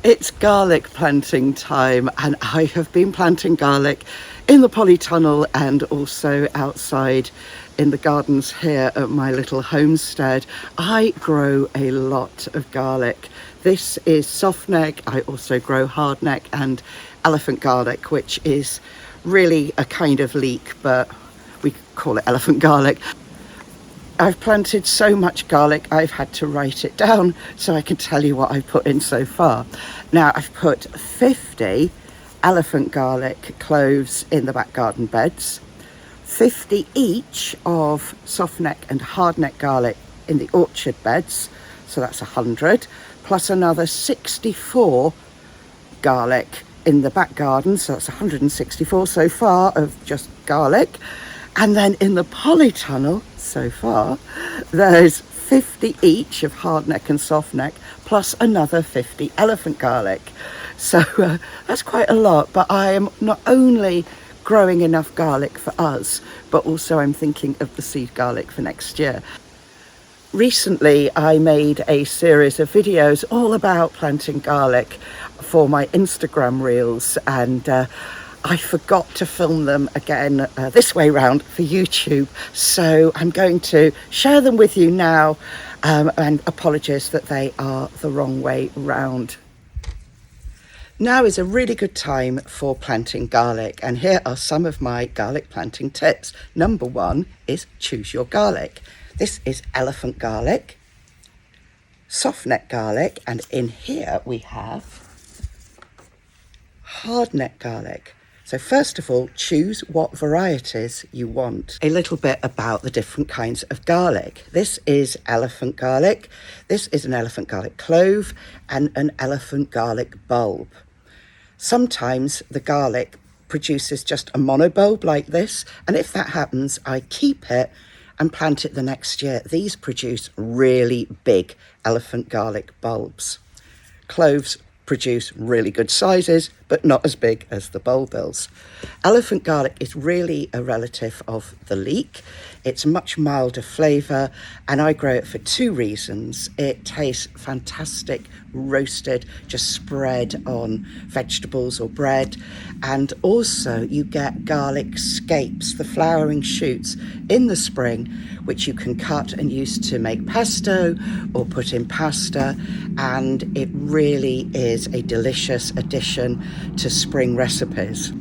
It's garlic planting time, and I have been planting garlic in the polytunnel and also outside in the gardens here at my little homestead. I grow a lot of garlic. This is softneck. I also grow hardneck and elephant garlic, which is really a kind of leek, but we call it elephant garlic. I've planted so much garlic, I've had to write it down so I can tell you what I've put in so far. Now, I've put 50 elephant garlic cloves in the back garden beds, 50 each of softneck and hardneck garlic in the orchard beds, so that's 100, plus another 64 garlic in the back garden, so that's 164 so far of just garlic. And then in the polytunnel, so far, there's 50 each of hardneck and softneck, plus another 50 elephant garlic. So that's quite a lot, but I am not only growing enough garlic for us, but also I'm thinking of the seed garlic for next year. Recently, I made a series of videos all about planting garlic for my Instagram reels, and I forgot to film them again this way round for YouTube, so I'm going to share them with you now, and apologies that they are the wrong way round. Now is a really good time for planting garlic, and here are some of my garlic planting tips. Number one is choose your garlic. This is elephant garlic, softneck garlic, and in here we have hardneck garlic. So first of all, choose what varieties you want. A little bit about the different kinds of garlic. This is elephant garlic. This is an elephant garlic clove and an elephant garlic bulb. Sometimes the garlic produces just a monobulb like this, and if that happens, I keep it and plant it the next year. These produce really big elephant garlic bulbs. Cloves produce really good sizes, but not as big as the bulbils. Elephant garlic is really a relative of the leek. It's much milder flavour, and I grow it for two reasons. It tastes fantastic roasted, just spread on vegetables or bread, and also you get garlic scapes, the flowering shoots in the spring, which you can cut and use to make pesto or put in pasta, and it really is a delicious addition to spring recipes.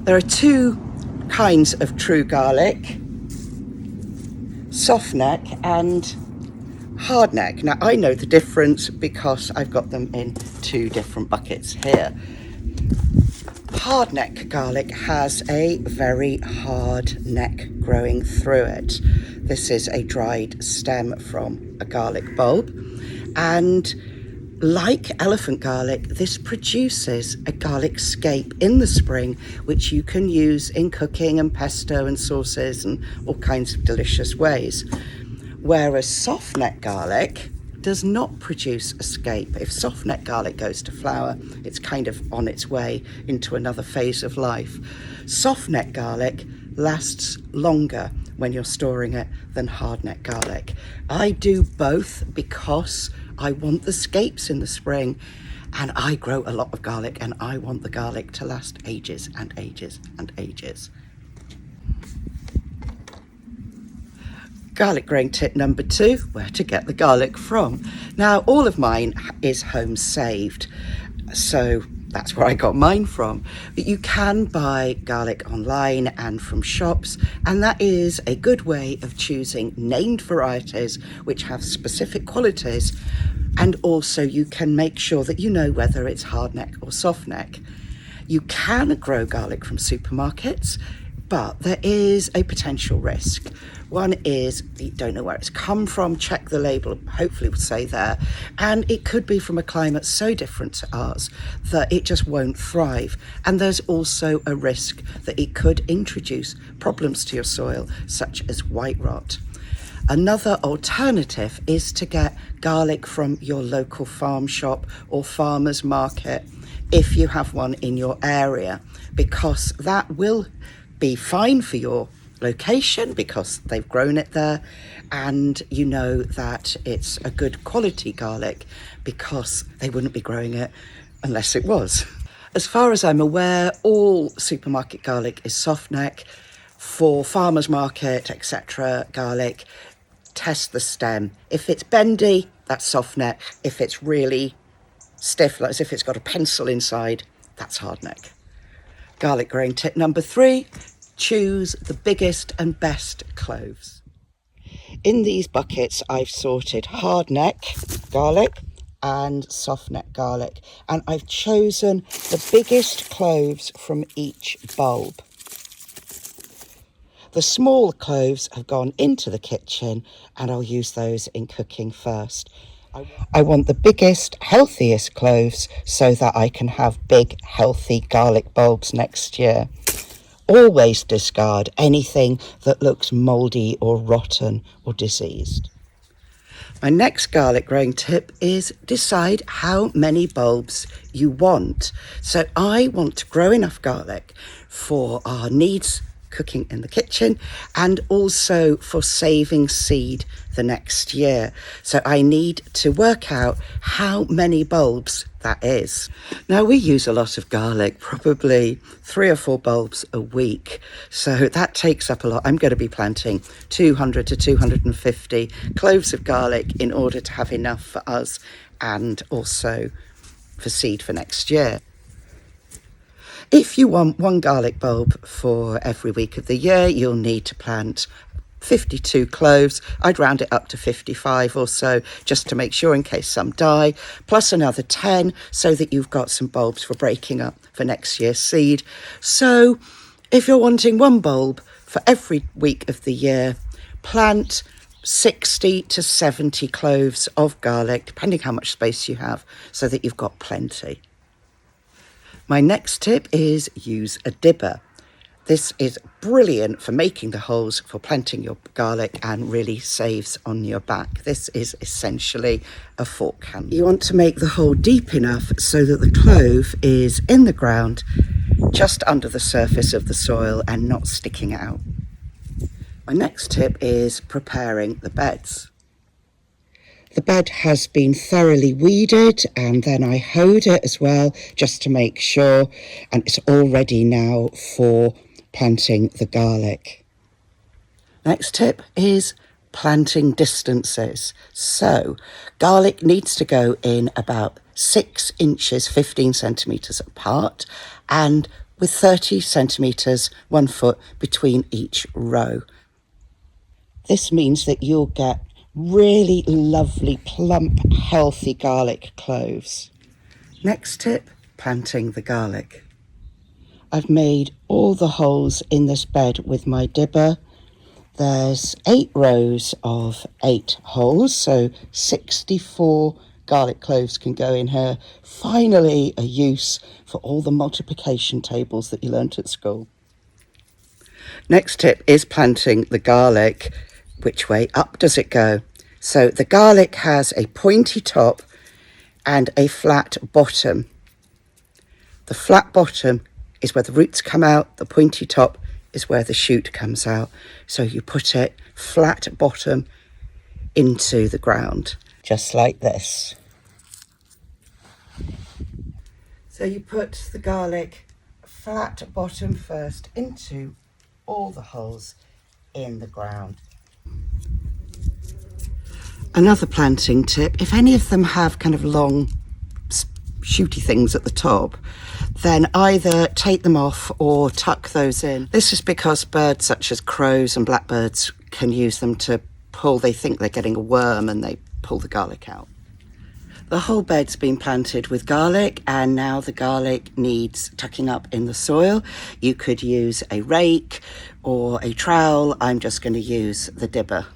There are two kinds of true garlic, softneck and hardneck. Now I know the difference because I've got them in two different buckets here. Hardneck garlic has a very hard neck growing through it. This is a dried stem from a garlic bulb, and like elephant garlic, this produces a garlic scape in the spring, which you can use in cooking and pesto and sauces and all kinds of delicious ways. Whereas softneck garlic does not produce a scape. If softneck garlic goes to flower, it's kind of on its way into another phase of life. Softneck garlic lasts longer when you're storing it than hardneck garlic. I do both because I want the scapes in the spring, and I grow a lot of garlic, and I want the garlic to last ages and ages and ages. Garlic growing tip number 2, where to get the garlic from. Now, all of mine is home saved, so that's where I got mine from. But you can buy garlic online and from shops, and that is a good way of choosing named varieties which have specific qualities, and also you can make sure that you know whether it's hardneck or softneck. You can grow garlic from supermarkets, but there is a potential risk. One is you don't know where it's come from. Check the label, hopefully it will say there. And it could be from a climate so different to ours that it just won't thrive. And there's also a risk that it could introduce problems to your soil, such as white rot. Another alternative is to get garlic from your local farm shop or farmer's market, if you have one in your area, because that will be fine for your location because they've grown it there, and you know that it's a good quality garlic because they wouldn't be growing it unless it was. As far as I'm aware, all supermarket garlic is soft neck. For farmers market, etc. garlic, test the stem. If it's bendy, that's soft neck. If it's really stiff, like as if it's got a pencil inside, that's hard neck. Garlic growing tip number 3, choose the biggest and best cloves. In these buckets, I've sorted hard neck garlic and soft neck garlic, and I've chosen the biggest cloves from each bulb. The small cloves have gone into the kitchen and I'll use those in cooking first. I want the biggest, healthiest cloves so that I can have big, healthy garlic bulbs next year. Always discard anything that looks mouldy or rotten or diseased. My next garlic growing tip is decide how many bulbs you want. So I want to grow enough garlic for our needs cooking in the kitchen and also for saving seed the next year. So I need to work out how many bulbs that is. Now we use a lot of garlic, probably 3 or 4 bulbs a week. So that takes up a lot. I'm going to be planting 200 to 250 cloves of garlic in order to have enough for us and also for seed for next year. If you want 1 garlic bulb for every week of the year, you'll need to plant 52 cloves. I'd round it up to 55 or so, just to make sure in case some die, plus another 10 so that you've got some bulbs for breaking up for next year's seed. So if you're wanting 1 bulb for every week of the year, plant 60 to 70 cloves of garlic, depending how much space you have, so that you've got plenty. My next tip is use a dibber. This is brilliant for making the holes for planting your garlic and really saves on your back. This is essentially a fork handle. You want to make the hole deep enough so that the clove is in the ground, just under the surface of the soil and not sticking out. My next tip is preparing the beds. The bed has been thoroughly weeded and then I hoed it as well just to make sure, and it's all ready now for planting the garlic. Next tip is planting distances. So garlic needs to go in about 6 inches, 15 centimetres apart, and with 30 centimetres, 1 foot between each row. This means that you'll get really lovely, plump, healthy garlic cloves. Next tip, planting the garlic. I've made all the holes in this bed with my dibber. There's 8 rows of 8 holes, so 64 garlic cloves can go in here. Finally, a use for all the multiplication tables that you learnt at school. Next tip is planting the garlic. Which way up does it go? So the garlic has a pointy top and a flat bottom. The flat bottom is where the roots come out, the pointy top is where the shoot comes out. So you put it flat bottom into the ground, just like this. So you put the garlic flat bottom first into all the holes in the ground. Another planting tip, if any of them have kind of long shooty things at the top, then either take them off or tuck those in. This is because birds such as crows and blackbirds can use them to pull, they think they're getting a worm and they pull the garlic out. The whole bed's been planted with garlic and now the garlic needs tucking up in the soil. You could use a rake or a trowel. I'm just going to use the dibber.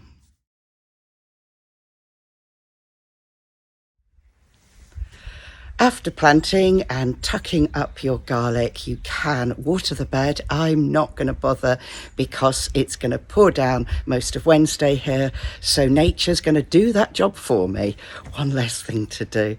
After planting and tucking up your garlic, you can water the bed. I'm not going to bother because it's going to pour down most of Wednesday here. So nature's going to do that job for me. One less thing to do.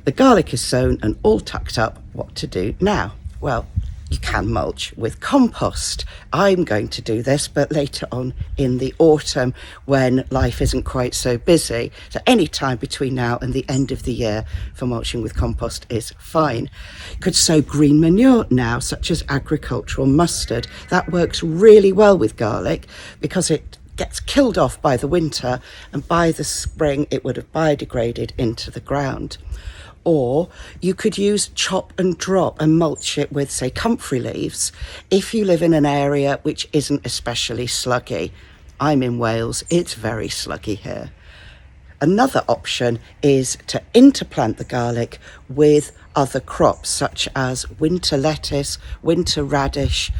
The garlic is sown and all tucked up. What to do now? Well, You can mulch with compost. I'm going to do this, but later on in the autumn when life isn't quite so busy. So any time between now and the end of the year for mulching with compost is fine. You could sow green manure now, such as agricultural mustard. That works really well with garlic because it gets killed off by the winter, and by the spring it would have biodegraded into the ground. Or you could use chop and drop and mulch it with, say, comfrey leaves if you live in an area which isn't especially sluggy. I'm in Wales, it's very sluggy here. Another option is to interplant the garlic with other crops such as winter lettuce, winter radish,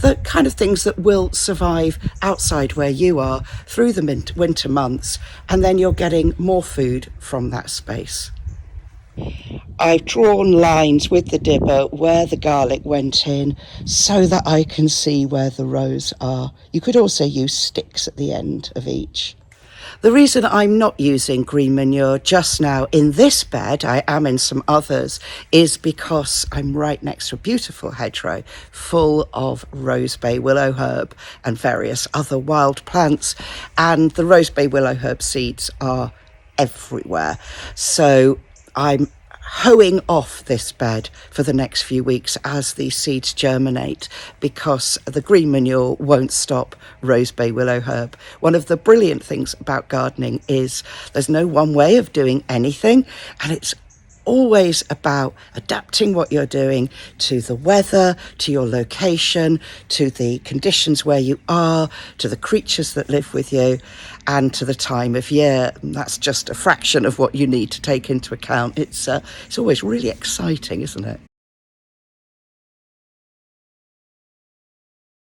the kind of things that will survive outside where you are through the winter months, and then you're getting more food from that space. I've drawn lines with the dibber where the garlic went in so that I can see where the rows are. You could also use sticks at the end of each. The reason I'm not using green manure just now in this bed, I am in some others, is because I'm right next to a beautiful hedgerow full of rosebay willow herb and various other wild plants, and the rosebay willow herb seeds are everywhere. So I'm hoeing off this bed for the next few weeks as the seeds germinate, because the green manure won't stop rosebay willow herb. One of the brilliant things about gardening is there's no one way of doing anything, and it's always about adapting what you're doing to the weather, to your location, to the conditions where you are, to the creatures that live with you, and to the time of year. And that's just a fraction of what you need to take into account. It's always really exciting, isn't it?